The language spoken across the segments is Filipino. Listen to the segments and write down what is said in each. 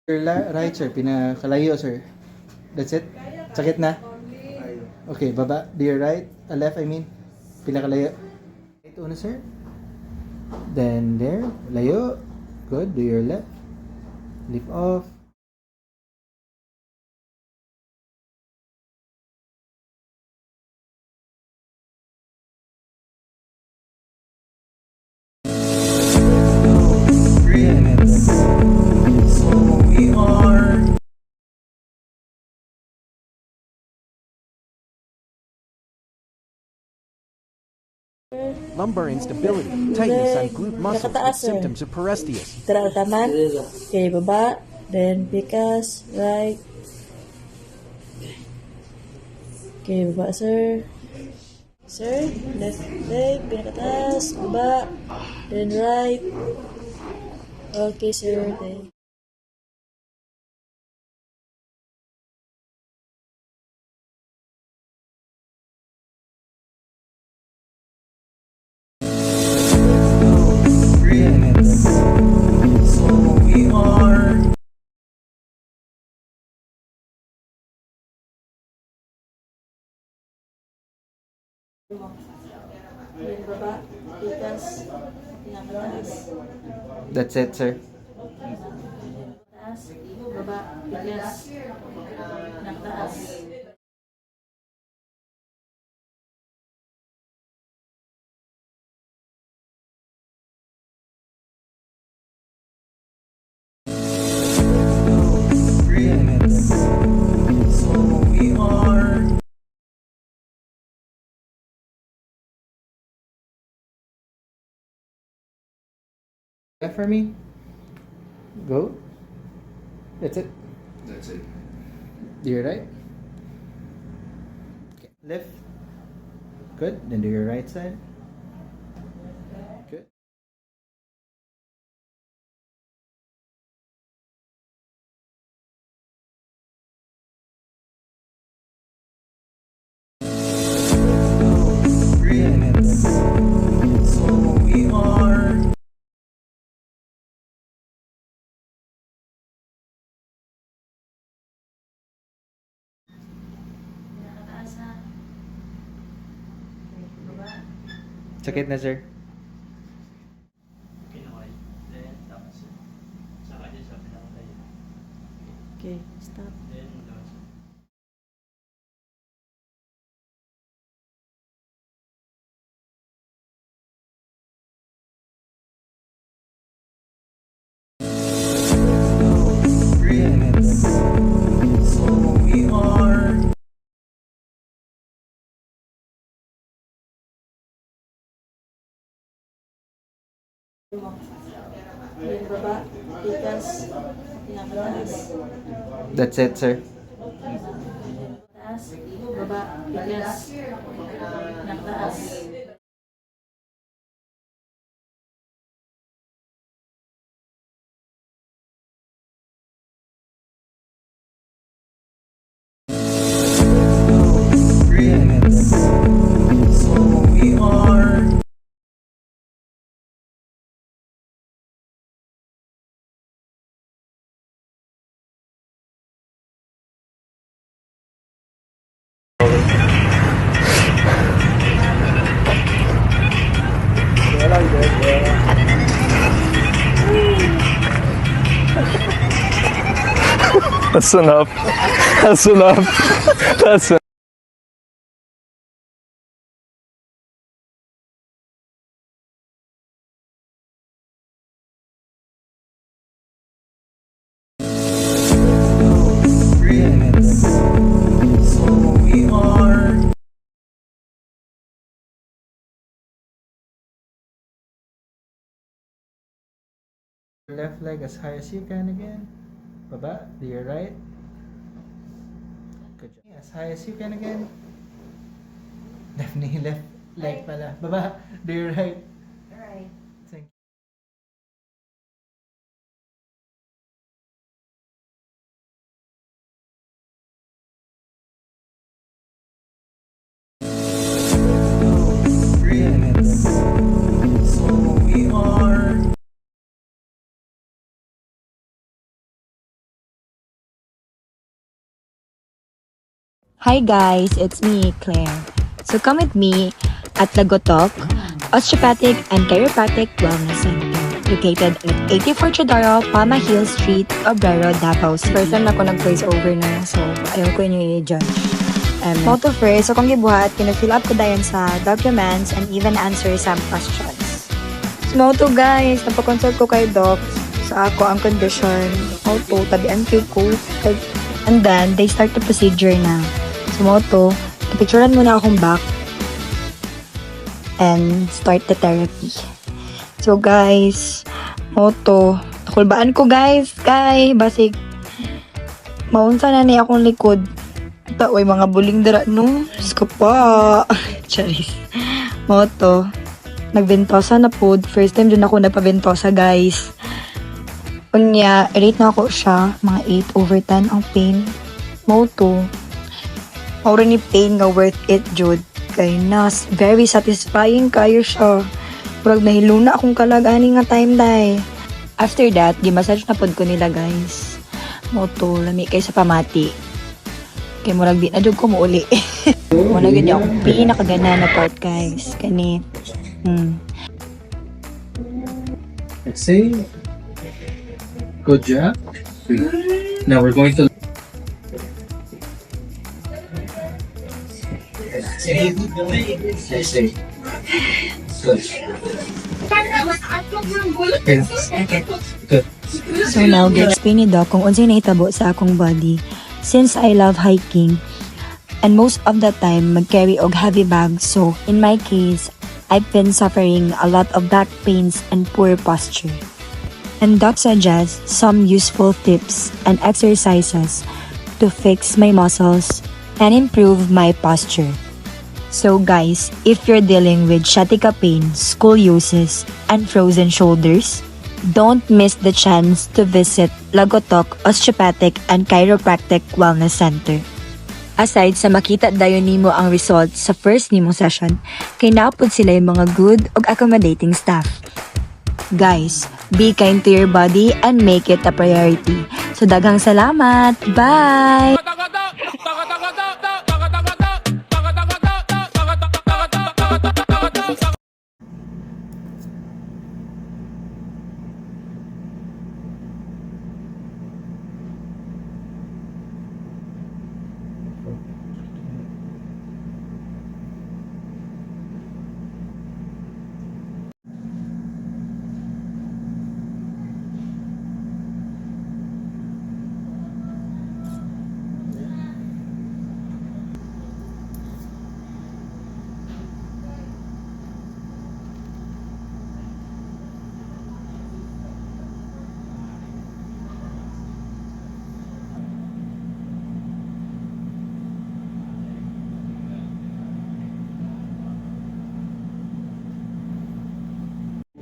Right, sir. Pinakalayo, sir. That's it? Sakit na? Okay, baba. Do your right. Left, I mean. Pinakalayo. Right, una, sir. Then there. Layo. Good. Do your left. Lift off. Lumbar instability, tightness on glute muscles with symptoms of paresthesia. Tara utaman. Okay, baba. Then pikas. Right. Okay, baba, sir. Sir, left leg, pinakataas, baba. Then right. Okay, sir. Then. Then baba, pikas, pinakataas. That's it, sir. Taas, baba, pikas, pinakataas. Left for me. Go. That's it. That's it. Do your right. Okay. Left. Good. Then do your right side. Good. Pinakataas ha. Okay, baba. Sakit na, sir. Then, tapos saka din sa pinakalayo. Okay, stop. Then, doon sa Then baba, pikas, pinakataas. That's it, sir. Taas, baba, pikas, pinakataas. That's enough. That's enough. That's enough. Left leg as high as you can again. Baba. Do your right. Good job. As high as you can again. Definitely left leg pala. Baba. Do your right. Hi guys, it's me, Claire. So come with me at Lagotok, Osteopathic and Chiropractic Wellness Center, located at 84 Chodoro, Palma Hill Street, Obrero, Davao City. First time na ako nag-voice over na, so ayaw ko inyo i-judge. Motto first, so kung gibuhat, kina-fill up ko dayan sa documents and even answer some questions. So motto guys, napakonsult ko kay Doc sa ako ang condition. Motto, tabian ko. And then, they start the procedure na. So motto, kapicturean muna akong back and start the therapy. So guys, motto, nakulbaan ko guys, basig maunsa na niya akong likod. Oy, mga buling dira, no? Diyos ko pa. Charis. Motto, nagbentosa na po. First time din ako nagpabentosa, guys. Unya, rate na ako siya. Mga 8/10 ang pain. Motto, maura ni pain nga worth it, Jud. Kay nas, very satisfying kayo siya. Murag nahilo na akong kalagani nga time, day. After that, di-massage na pod ko nila, guys. Motto, lami kay sa pamati. Kaya murag di na jud ko muuli. Muna gid ako pinakagana na part, guys. Kani. Let's say, good job. Now we're going to. Let's say, good. Good. So now, gi-explain ni Doc kung unsay nahitabo sa akong body. Since I love hiking, and most of the time, mag-carry og heavy bags. So, in my case, I've been suffering a lot of back pains and poor posture. And Doc suggests some useful tips and exercises to fix my muscles and improve my posture. So guys, if you're dealing with sciatica pain, scoliosis, and frozen shoulders, don't miss the chance to visit Lagotok Osteopathic and Chiropractic Wellness Center. Aside sa makita dayon nimo ang results sa first nimong session, kay naapod sila yung mga good ug accommodating staff. Guys, be kind to your body and make it a priority. So daghang salamat. Bye!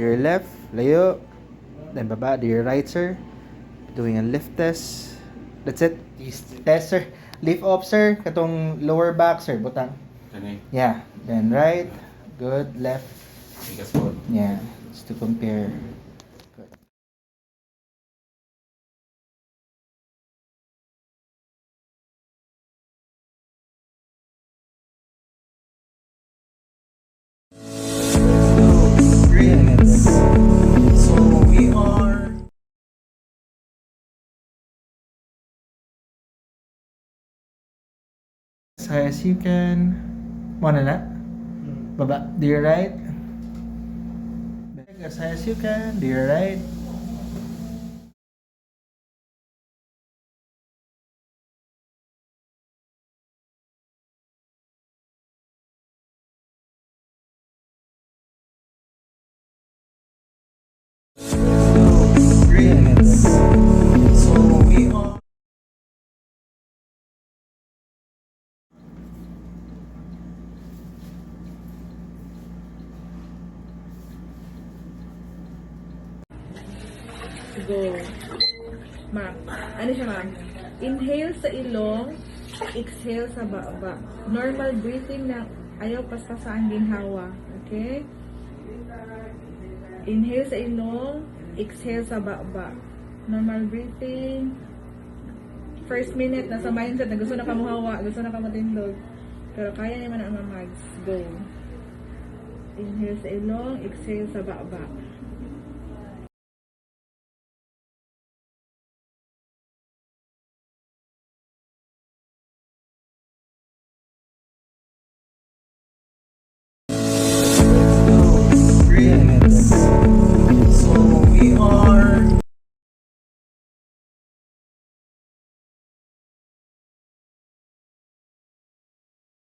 To your left, layo. Then baba, to your right, sir. Doing a lift test. That's it. Test, sir. Lift up, sir. Katong lower back, sir. Butang. Yeah. Then right. Good. Left. Yeah. Just to compare. Good. As high as you can. Muna na. Baba. To your right. As high as you can. To your right. Go. Ma'am. Ano siya, ma'am? Inhale sa ilong, exhale sa baba. Normal breathing na ayaw pastasaan ginhawa. Okay? Inhale sa ilong, exhale sa baba. Normal breathing. first minute, nasa mindset na gusto na kamuhawa, gusto na kamatindog. Pero kaya naman ang mags. Go. Inhale sa ilong, exhale sa baba.